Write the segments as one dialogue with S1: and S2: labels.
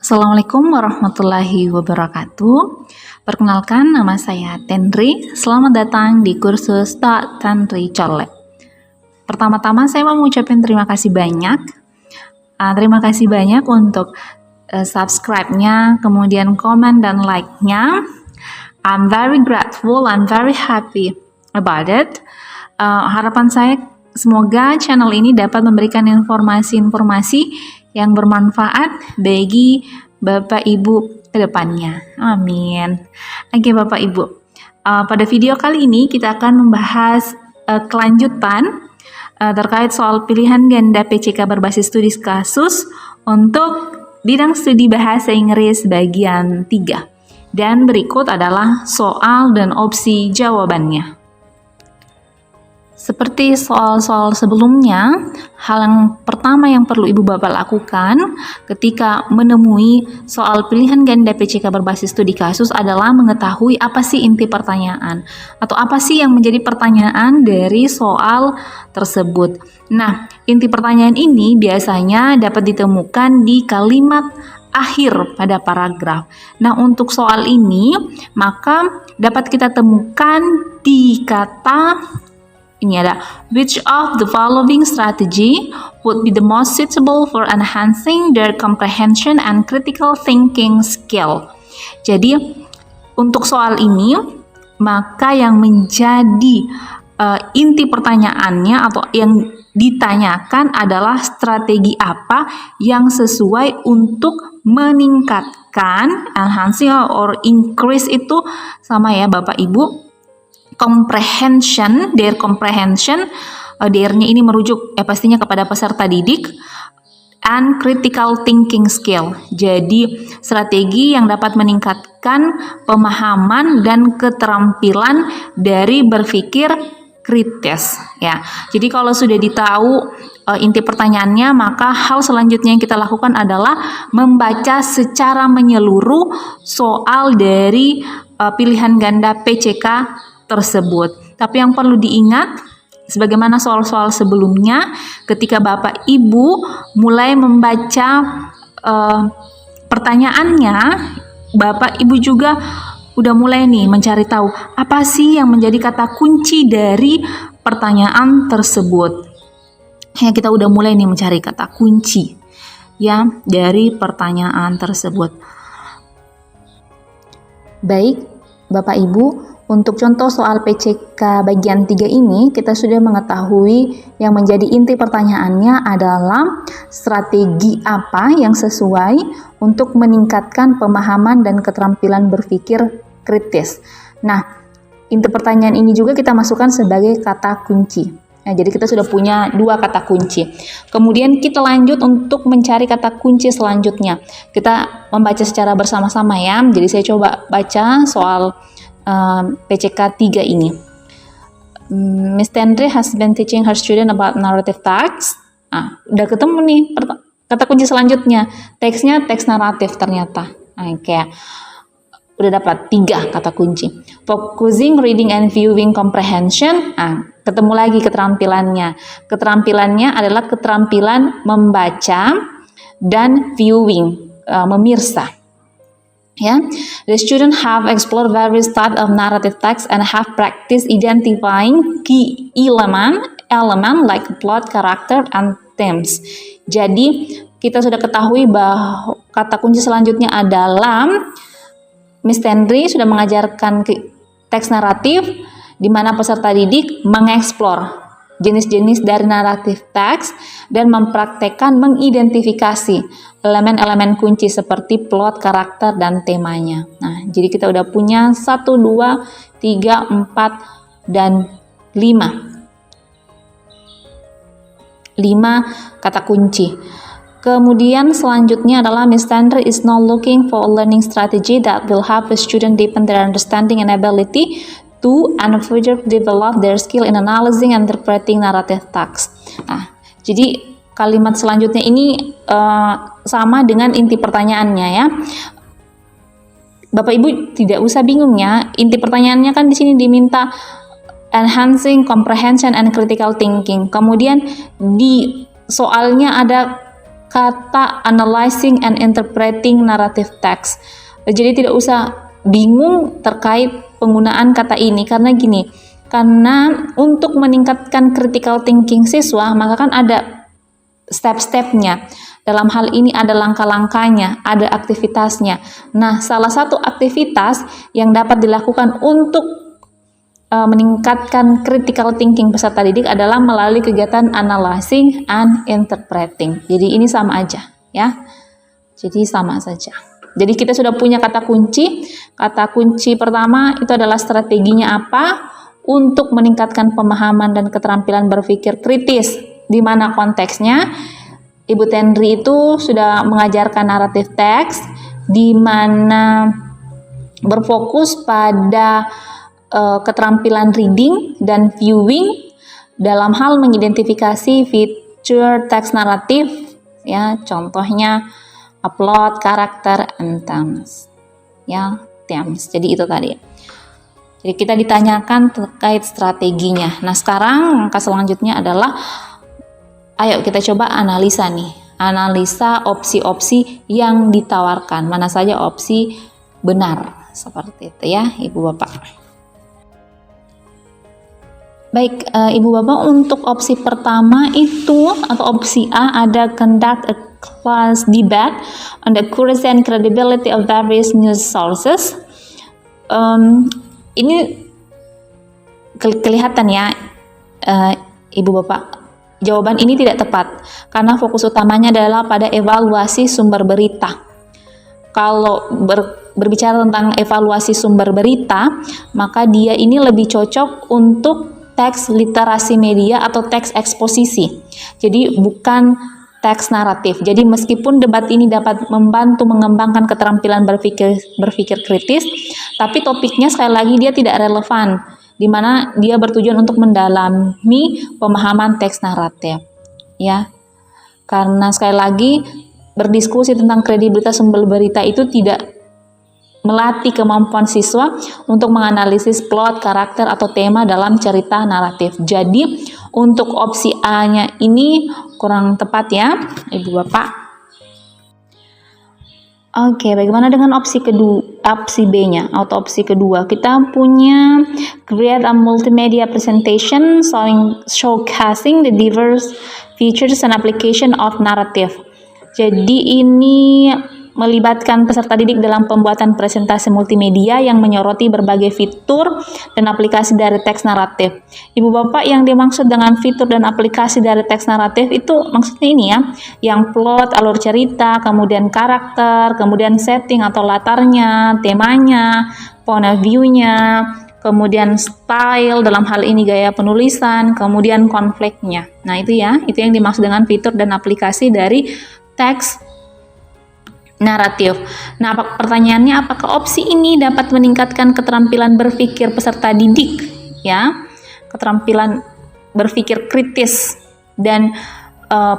S1: Assalamualaikum warahmatullahi wabarakatuh. Perkenalkan, nama saya Tenri. Selamat datang di kursus Tak Tenri Colek. Pertama-tama saya mau mengucapkan terima kasih banyak. Terima kasih banyak untuk subscribe-nya, kemudian komen dan like-nya. I'm very grateful, I'm very happy about it. Harapan saya semoga channel ini dapat memberikan informasi-informasi yang bermanfaat bagi Bapak Ibu ke depannya. Amin. Oke Bapak Ibu, pada video kali ini kita akan membahas kelanjutan terkait soal pilihan ganda PCK berbasis studi kasus untuk bidang studi bahasa Inggris bagian 3. Dan berikut adalah soal dan opsi jawabannya. Seperti soal-soal sebelumnya, hal yang pertama yang perlu Ibu Bapak lakukan ketika menemui soal pilihan ganda PCK berbasis studi kasus adalah mengetahui apa sih inti pertanyaan atau apa sih yang menjadi pertanyaan dari soal tersebut. Nah, inti pertanyaan ini biasanya dapat ditemukan di kalimat akhir pada paragraf. Nah, untuk soal ini maka dapat kita temukan di kata ini ada, which of the following strategy would be the most suitable for enhancing their comprehension and critical thinking skill. Jadi untuk soal ini maka yang menjadi inti pertanyaannya atau yang ditanyakan adalah strategi apa yang sesuai untuk meningkatkan, enhancing or increase itu sama ya Bapak Ibu, their comprehension, their-nya ini merujuk pastinya kepada peserta didik, and critical thinking skill. Jadi strategi yang dapat meningkatkan pemahaman dan keterampilan dari berpikir kritis ya. Jadi kalau sudah ditahu inti pertanyaannya, maka hal selanjutnya yang kita lakukan adalah membaca secara menyeluruh soal dari pilihan ganda PCK tersebut. Tapi yang perlu diingat, sebagaimana soal-soal sebelumnya, ketika Bapak Ibu mulai membaca pertanyaannya, Bapak Ibu juga udah mulai nih mencari tahu apa sih yang menjadi kata kunci dari pertanyaan tersebut. Ya, kita udah mulai nih mencari kata kunci ya dari pertanyaan tersebut. Baik, Bapak Ibu, untuk contoh soal PCK bagian 3 ini, kita sudah mengetahui yang menjadi inti pertanyaannya adalah strategi apa yang sesuai untuk meningkatkan pemahaman dan keterampilan berpikir kritis. Nah, inti pertanyaan ini juga kita masukkan sebagai kata kunci. Nah, jadi kita sudah punya 2 kata kunci. Kemudian kita lanjut untuk mencari kata kunci selanjutnya. Kita membaca secara bersama-sama ya. Jadi saya coba baca soal PCK 3 ini. Miss Tenri has been teaching her student about narrative text. Udah ketemu nih kata kunci selanjutnya. Teksnya teks naratif ternyata. Oke. Udah dapat 3 kata kunci. Focusing, reading and viewing comprehension. Ketemu lagi keterampilannya. Keterampilannya adalah keterampilan membaca dan viewing, memirsa. Ya, the student have explored various types of narrative text and have practiced identifying key element like plot, character, and themes. Jadi kita sudah ketahui bahwa kata kunci selanjutnya adalah Miss Tenri sudah mengajarkan teks naratif di mana peserta didik mengeksplor jenis-jenis dari naratif teks dan mempraktekkan mengidentifikasi elemen-elemen kunci seperti plot, karakter, dan temanya. Nah, jadi kita udah punya 1, 2, 3, 4, dan 5. 5 kata kunci. Kemudian selanjutnya adalah Miss Tenri is now looking for a learning strategy that will help the student deepen their understanding and ability to and further develop their skill in analyzing and interpreting narrative text. Nah, jadi kalimat selanjutnya ini sama dengan inti pertanyaannya ya. Bapak Ibu tidak usah bingung ya. Inti pertanyaannya kan di sini diminta enhancing comprehension and critical thinking. Kemudian di soalnya ada kata analyzing and interpreting narrative text. Jadi tidak usah bingung terkait penggunaan kata ini, karena gini, karena untuk meningkatkan critical thinking siswa maka kan ada step-stepnya. Dalam hal ini ada langkah-langkahnya, ada aktivitasnya. Nah, salah satu aktivitas yang dapat dilakukan untuk meningkatkan critical thinking peserta didik adalah melalui kegiatan analyzing and interpreting. Jadi ini sama aja ya. Jadi sama saja. Jadi kita sudah punya kata kunci. Kata kunci pertama itu adalah strateginya apa untuk meningkatkan pemahaman dan keterampilan berpikir kritis. Di mana konteksnya Ibu Tendri itu sudah mengajarkan naratif teks di mana berfokus pada keterampilan reading dan viewing dalam hal mengidentifikasi fitur teks naratif ya, contohnya upload, karakter, and themes ya, themes. Jadi itu tadi. Jadi kita ditanyakan terkait strateginya. Nah, sekarang langkah selanjutnya adalah ayo kita coba analisa nih. Analisa opsi-opsi yang ditawarkan. Mana saja opsi benar. Seperti itu ya, Ibu Bapak. Baik, Ibu Bapak, untuk opsi pertama itu atau opsi A ada conduct a class debate on the accuracy and credibility of various news sources. Ini kelihatan ya, Ibu Bapak, jawaban ini tidak tepat karena fokus utamanya adalah pada evaluasi sumber berita. Kalau berbicara tentang evaluasi sumber berita, maka dia ini lebih cocok untuk teks literasi media atau teks eksposisi. Jadi bukan teks naratif. Jadi meskipun debat ini dapat membantu mengembangkan keterampilan berpikir kritis, tapi topiknya sekali lagi dia tidak relevan, di mana dia bertujuan untuk mendalami pemahaman teks naratif. Ya. Karena sekali lagi berdiskusi tentang kredibilitas sumber berita itu tidak melatih kemampuan siswa untuk menganalisis plot, karakter, atau tema dalam cerita naratif. Jadi, untuk opsi A-nya ini kurang tepat ya, Ibu Bapak. Oke, bagaimana dengan opsi B-nya atau opsi kedua? Kita punya create a multimedia presentation showcasing the diverse features and application of narrative. Jadi ini melibatkan peserta didik dalam pembuatan presentasi multimedia yang menyoroti berbagai fitur dan aplikasi dari teks naratif. Ibu Bapak, yang dimaksud dengan fitur dan aplikasi dari teks naratif itu maksudnya ini ya, yang plot, alur cerita, kemudian karakter, kemudian setting atau latarnya, temanya, point of view-nya, kemudian style, dalam hal ini gaya penulisan, kemudian konfliknya. Nah itu ya, itu yang dimaksud dengan fitur dan aplikasi dari teks naratif. Nah, pertanyaannya, apakah opsi ini dapat meningkatkan keterampilan berpikir peserta didik? Ya, keterampilan berpikir kritis dan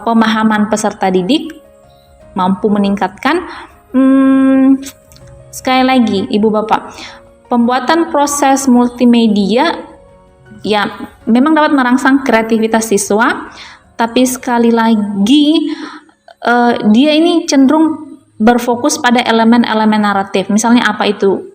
S1: pemahaman peserta didik mampu meningkatkan. Sekali lagi, Ibu Bapak, pembuatan proses multimedia ya memang dapat merangsang kreativitas siswa, tapi sekali lagi dia ini cenderung berfokus pada elemen-elemen naratif. Misalnya apa itu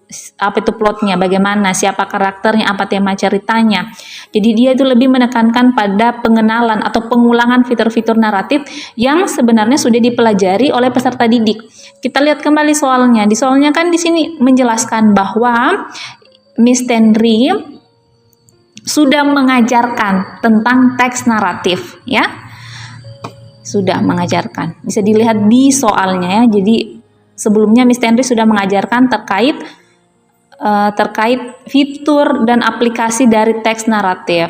S1: plotnya, bagaimana, siapa karakternya, apa tema ceritanya. Jadi dia itu lebih menekankan pada pengenalan atau pengulangan fitur-fitur naratif yang sebenarnya sudah dipelajari oleh peserta didik. Kita lihat kembali soalnya. Di soalnya kan di sini menjelaskan bahwa Miss Tendri sudah mengajarkan tentang teks naratif, ya. Sudah mengajarkan. Bisa dilihat di soalnya ya. Jadi sebelumnya Miss Tendri sudah mengajarkan terkait fitur dan aplikasi dari teks naratif.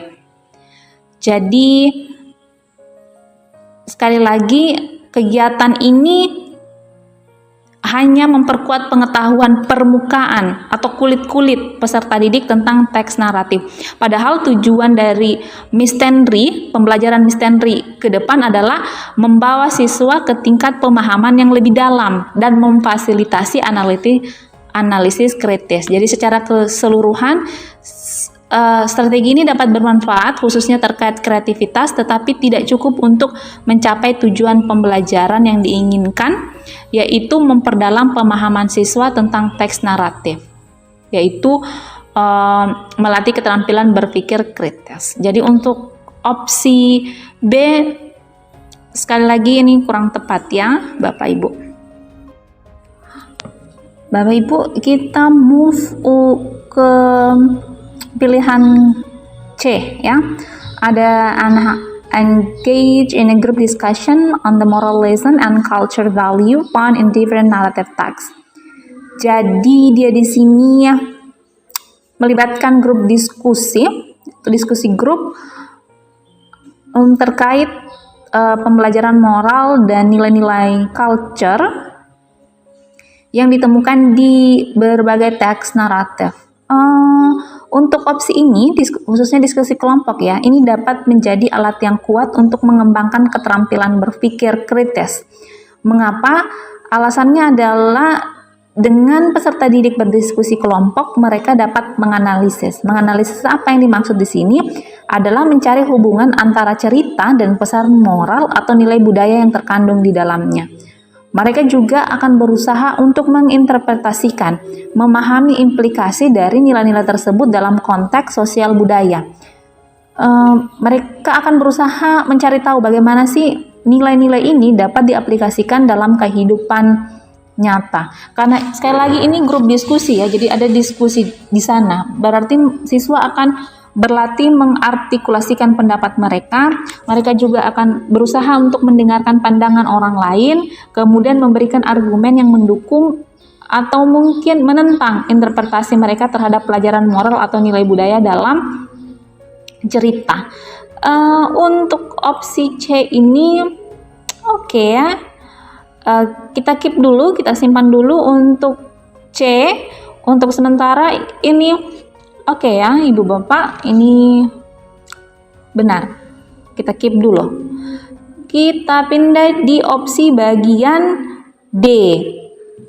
S1: Jadi sekali lagi kegiatan ini hanya memperkuat pengetahuan permukaan atau kulit-kulit peserta didik tentang teks naratif. Padahal tujuan dari Miss Tendri, pembelajaran Miss Tendri ke depan adalah membawa siswa ke tingkat pemahaman yang lebih dalam dan memfasilitasi analisis kritis. Jadi secara keseluruhan Strategi ini dapat bermanfaat khususnya terkait kreativitas, tetapi tidak cukup untuk mencapai tujuan pembelajaran yang diinginkan, yaitu memperdalam pemahaman siswa tentang teks naratif, yaitu melatih keterampilan berpikir kritis. Jadi untuk opsi B, sekali lagi ini kurang tepat ya Bapak Ibu. Bapak Ibu, kita move ke pilihan C ya. Ada engage in a group discussion on the moral lesson and culture value found in different narrative texts. Jadi dia di sini ya melibatkan grup diskusi grup terkait pembelajaran moral dan nilai-nilai culture yang ditemukan di berbagai teks naratif. Untuk opsi ini, khususnya diskusi kelompok ya, ini dapat menjadi alat yang kuat untuk mengembangkan keterampilan berpikir kritis. Mengapa? Alasannya adalah dengan peserta didik berdiskusi kelompok, mereka dapat menganalisis. Menganalisis apa yang dimaksud di sini adalah mencari hubungan antara cerita dan pesan moral atau nilai budaya yang terkandung di dalamnya. Mereka juga akan berusaha untuk menginterpretasikan, memahami implikasi dari nilai-nilai tersebut dalam konteks sosial budaya. Mereka akan berusaha mencari tahu bagaimana sih nilai-nilai ini dapat diaplikasikan dalam kehidupan nyata. Karena sekali lagi ini grup diskusi ya, jadi ada diskusi di sana. Berarti siswa akan berlatih mengartikulasikan pendapat mereka. Mereka juga akan berusaha untuk mendengarkan pandangan orang lain, kemudian memberikan argumen yang mendukung atau mungkin menentang interpretasi mereka terhadap pelajaran moral atau nilai budaya dalam cerita. Untuk opsi C ini oke ya. Kita keep dulu, kita simpan dulu untuk C. Untuk sementara ini oke ya Ibu Bapak, ini benar. Kita keep dulu. Kita pindah di opsi bagian D.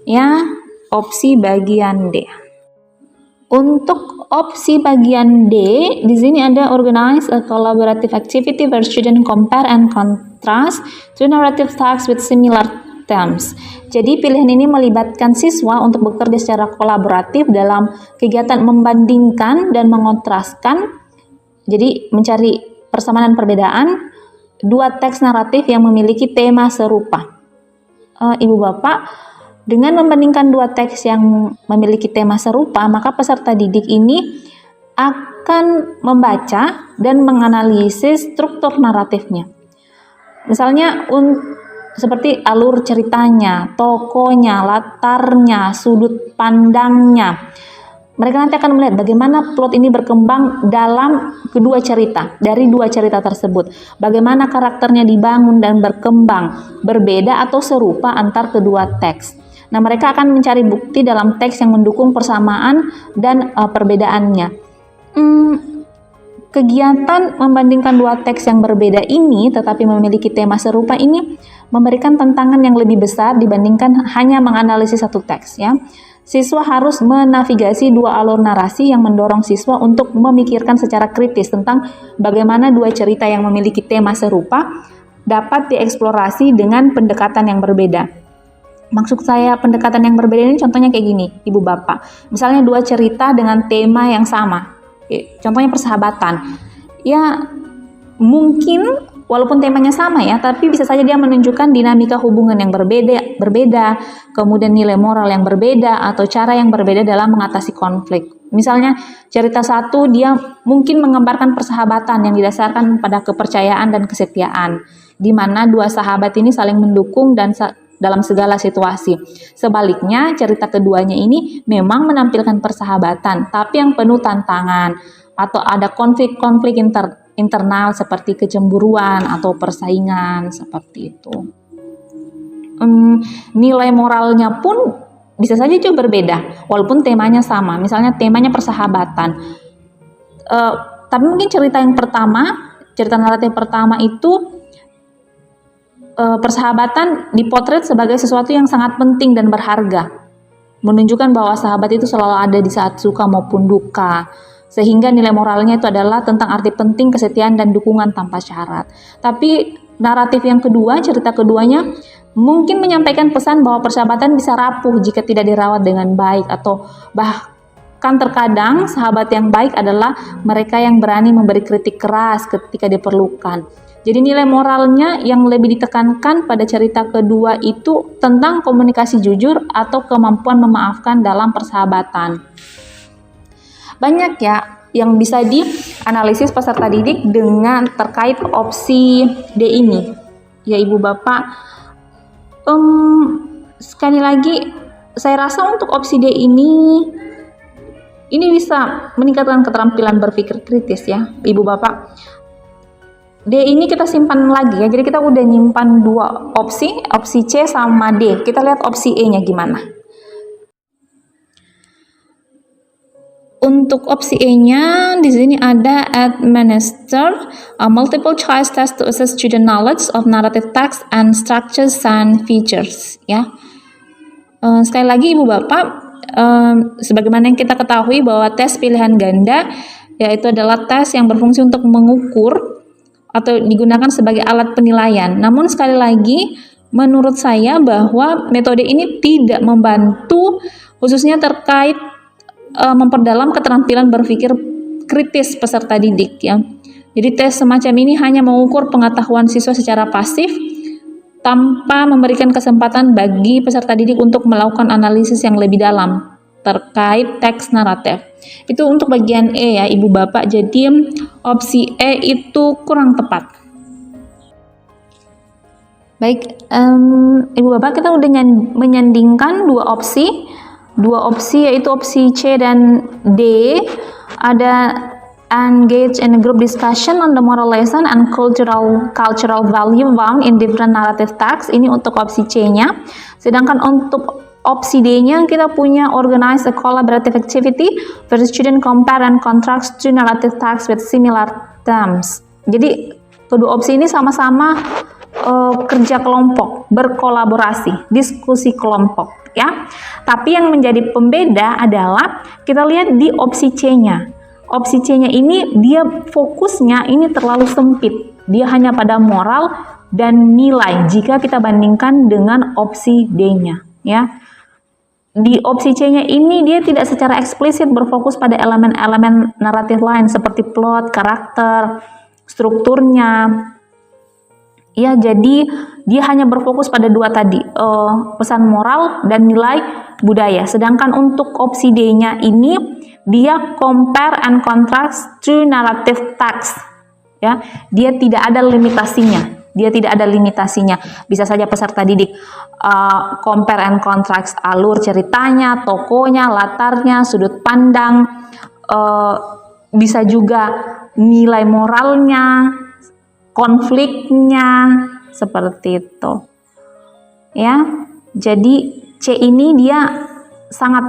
S1: Ya, opsi bagian D. Untuk opsi bagian D, di sini ada organize a collaborative activity where students compare and contrast two narrative texts with similar themes. Jadi pilihan ini melibatkan siswa untuk bekerja secara kolaboratif dalam kegiatan membandingkan dan mengontraskan. Jadi mencari persamaan dan perbedaan dua teks naratif yang memiliki tema serupa. Ibu Bapak, dengan membandingkan dua teks yang memiliki tema serupa, maka peserta didik ini akan membaca dan menganalisis struktur naratifnya. Misalnya seperti alur ceritanya, tokohnya, latarnya, sudut pandangnya. Mereka nanti akan melihat bagaimana plot ini berkembang dalam dari dua cerita tersebut. Bagaimana karakternya dibangun dan berkembang, berbeda atau serupa antar kedua teks. Nah, mereka akan mencari bukti dalam teks yang mendukung persamaan dan perbedaannya. Kegiatan membandingkan dua teks yang berbeda ini tetapi memiliki tema serupa ini memberikan tantangan yang lebih besar dibandingkan hanya menganalisis satu teks ya. Siswa harus menavigasi dua alur narasi yang mendorong siswa untuk memikirkan secara kritis tentang bagaimana dua cerita yang memiliki tema serupa dapat dieksplorasi dengan pendekatan yang berbeda. Maksud saya pendekatan yang berbeda ini contohnya kayak gini, Ibu Bapak. Misalnya dua cerita dengan tema yang sama. Contohnya persahabatan. Ya, mungkin walaupun temanya sama ya, tapi bisa saja dia menunjukkan dinamika hubungan yang berbeda, kemudian nilai moral yang berbeda atau cara yang berbeda dalam mengatasi konflik. Misalnya cerita satu dia mungkin menggambarkan persahabatan yang didasarkan pada kepercayaan dan kesetiaan, di mana dua sahabat ini saling mendukung dan dalam segala situasi. Sebaliknya, cerita keduanya ini memang menampilkan persahabatan, tapi yang penuh tantangan atau ada konflik-konflik internal seperti kecemburuan atau persaingan seperti itu. Nilai moralnya pun bisa saja juga berbeda, walaupun temanya sama. Misalnya temanya persahabatan, tapi mungkin cerita naratif pertama itu persahabatan dipotret sebagai sesuatu yang sangat penting dan berharga, menunjukkan bahwa sahabat itu selalu ada di saat suka maupun duka. Sehingga nilai moralnya itu adalah tentang arti penting, kesetiaan, dan dukungan tanpa syarat. Tapi naratif yang kedua, cerita keduanya, mungkin menyampaikan pesan bahwa persahabatan bisa rapuh jika tidak dirawat dengan baik, atau bahkan terkadang sahabat yang baik adalah mereka yang berani memberi kritik keras ketika diperlukan. Jadi nilai moralnya yang lebih ditekankan pada cerita kedua itu tentang komunikasi jujur atau kemampuan memaafkan dalam persahabatan. Banyak ya yang bisa dianalisis peserta didik dengan terkait opsi D ini. Ya Ibu Bapak, sekali lagi saya rasa untuk opsi D ini bisa meningkatkan keterampilan berpikir kritis ya Ibu Bapak. D ini kita simpan lagi ya, jadi kita udah nyimpan dua opsi C sama D. Kita lihat opsi E nya gimana. Untuk opsi E-nya di sini ada administer a multiple choice test to assess student knowledge of narrative text and structures and features ya. Sekali lagi Ibu Bapak, sebagaimana yang kita ketahui bahwa tes pilihan ganda yaitu adalah tes yang berfungsi untuk mengukur atau digunakan sebagai alat penilaian. Namun sekali lagi menurut saya bahwa metode ini tidak membantu khususnya terkait memperdalam keterampilan berpikir kritis peserta didik ya. Jadi tes semacam ini hanya mengukur pengetahuan siswa secara pasif tanpa memberikan kesempatan bagi peserta didik untuk melakukan analisis yang lebih dalam terkait teks naratif. Itu untuk bagian E ya Ibu Bapak. Jadi opsi E itu kurang tepat. Baik, Ibu Bapak, kita udah menyandingkan dua opsi yaitu opsi C dan D. Ada engage in a group discussion on the moral lesson and cultural value found in different narrative texts. Ini untuk opsi C-nya. Sedangkan untuk opsi D-nya kita punya organize a collaborative activity where the student compare and contrast two narrative texts with similar themes. Jadi kedua opsi ini sama-sama kerja kelompok, berkolaborasi, diskusi kelompok ya. Tapi yang menjadi pembeda adalah kita lihat di opsi C-nya. Opsi C-nya ini dia fokusnya ini terlalu sempit. Dia hanya pada moral dan nilai jika kita bandingkan dengan opsi D-nya ya. Di opsi C-nya ini dia tidak secara eksplisit berfokus pada elemen-elemen naratif lain seperti plot, karakter, strukturnya. Ya, jadi dia hanya berfokus pada dua tadi, pesan moral dan nilai budaya. Sedangkan untuk opsi D-nya ini dia compare and contrast two narrative text. Ya, dia tidak ada limitasinya. Bisa saja peserta didik compare and contrast alur ceritanya, tokonya, latarnya, sudut pandang, bisa juga nilai moralnya, konfliknya, seperti itu ya. Jadi C ini dia sangat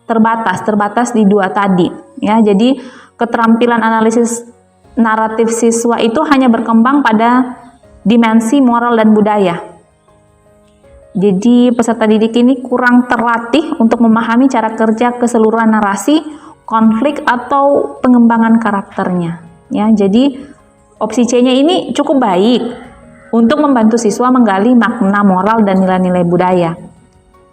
S1: terbatas di dua tadi ya. Jadi keterampilan analisis naratif siswa itu hanya berkembang pada dimensi moral dan budaya. Jadi peserta didik ini kurang terlatih untuk memahami cara kerja keseluruhan narasi, konflik atau pengembangan karakternya ya. Jadi opsi C-nya ini cukup baik untuk membantu siswa menggali makna moral dan nilai-nilai budaya.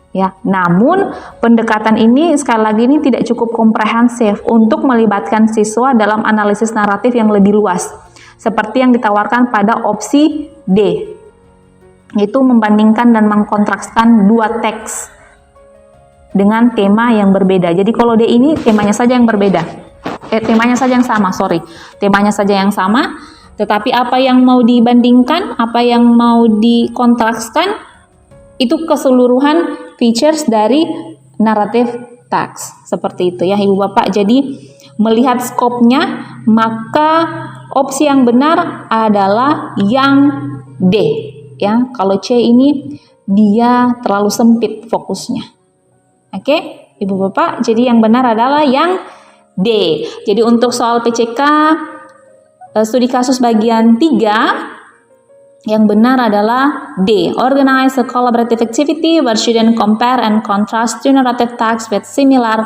S1: Ya, namun pendekatan ini sekali lagi ini tidak cukup komprehensif untuk melibatkan siswa dalam analisis naratif yang lebih luas, seperti yang ditawarkan pada opsi D, yaitu membandingkan dan mengkontraskan dua teks dengan tema yang berbeda. Jadi kalau D ini temanya saja yang berbeda. Temanya saja yang sama, tetapi apa yang mau dibandingkan, apa yang mau dikontraskan, itu keseluruhan features dari narrative text. Seperti itu ya Ibu Bapak. Jadi melihat skopnya, maka opsi yang benar adalah yang D ya. Kalau C ini dia terlalu sempit fokusnya. Oke, Ibu Bapak, jadi yang benar adalah yang D. Jadi untuk soal PCK studi kasus bagian 3 yang benar adalah D. Organize a collaborative activity where students compare and contrast two narrative texts with similar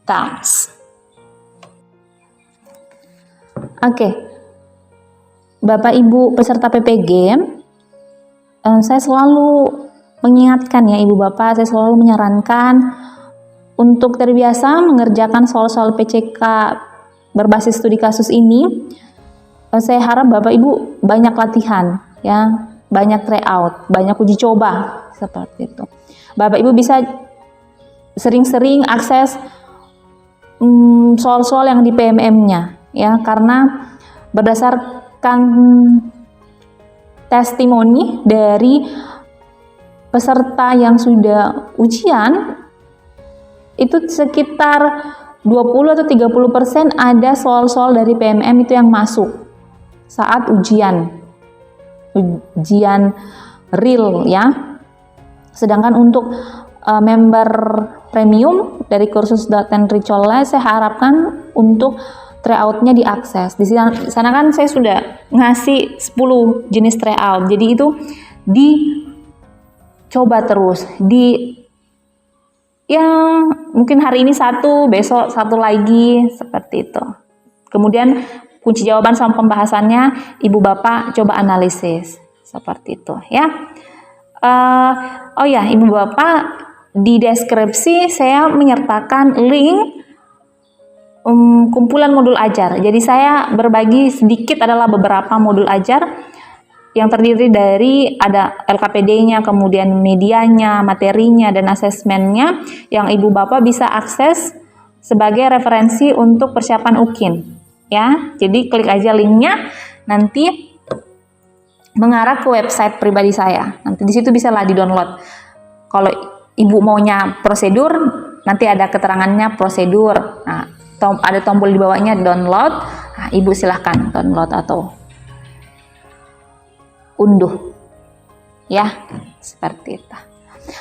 S1: themes. Oke, Bapak Ibu peserta PPG, saya selalu mengingatkan ya Ibu Bapak, saya selalu menyarankan untuk terbiasa mengerjakan soal-soal PCK berbasis studi kasus ini. Saya harap Bapak Ibu banyak latihan ya, banyak tryout, banyak uji coba seperti itu. Bapak Ibu bisa sering-sering akses soal-soal yang di PMM-nya ya, karena berdasarkan testimoni dari peserta yang sudah ujian itu sekitar 20 atau 30% ada soal-soal dari PMM itu yang masuk saat ujian real ya. Sedangkan untuk member premium dari kursus Data Ricola, saya harapkan untuk tryout-nya diakses. Di sana kan saya sudah ngasih 10 jenis tryout. Jadi itu dicoba terus. Mungkin hari ini satu, besok satu lagi, seperti itu. Kemudian kunci jawaban sama pembahasannya Ibu Bapak coba analisis. Seperti itu ya. Ibu Bapak, di deskripsi saya menyertakan link kumpulan modul ajar. Jadi saya berbagi sedikit adalah beberapa modul ajar yang terdiri dari ada LKPD-nya, kemudian medianya, materinya, dan asesmennya yang Ibu Bapak bisa akses sebagai referensi untuk persiapan UKIN. Ya, jadi klik aja linknya, nanti mengarah ke website pribadi saya. Nanti di situ bisalah di-download. Kalau Ibu maunya prosedur, nanti ada keterangannya prosedur. Nah, ada tombol di bawahnya download. Nah, Ibu silahkan download atau unduh. Ya, seperti itu.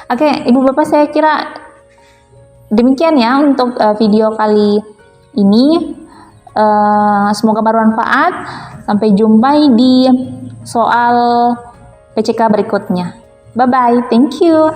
S1: Oke, Ibu Bapak, saya kira demikian ya untuk video kali ini. Semoga bermanfaat. Sampai jumpa di soal PCK berikutnya. Bye-bye. Thank you.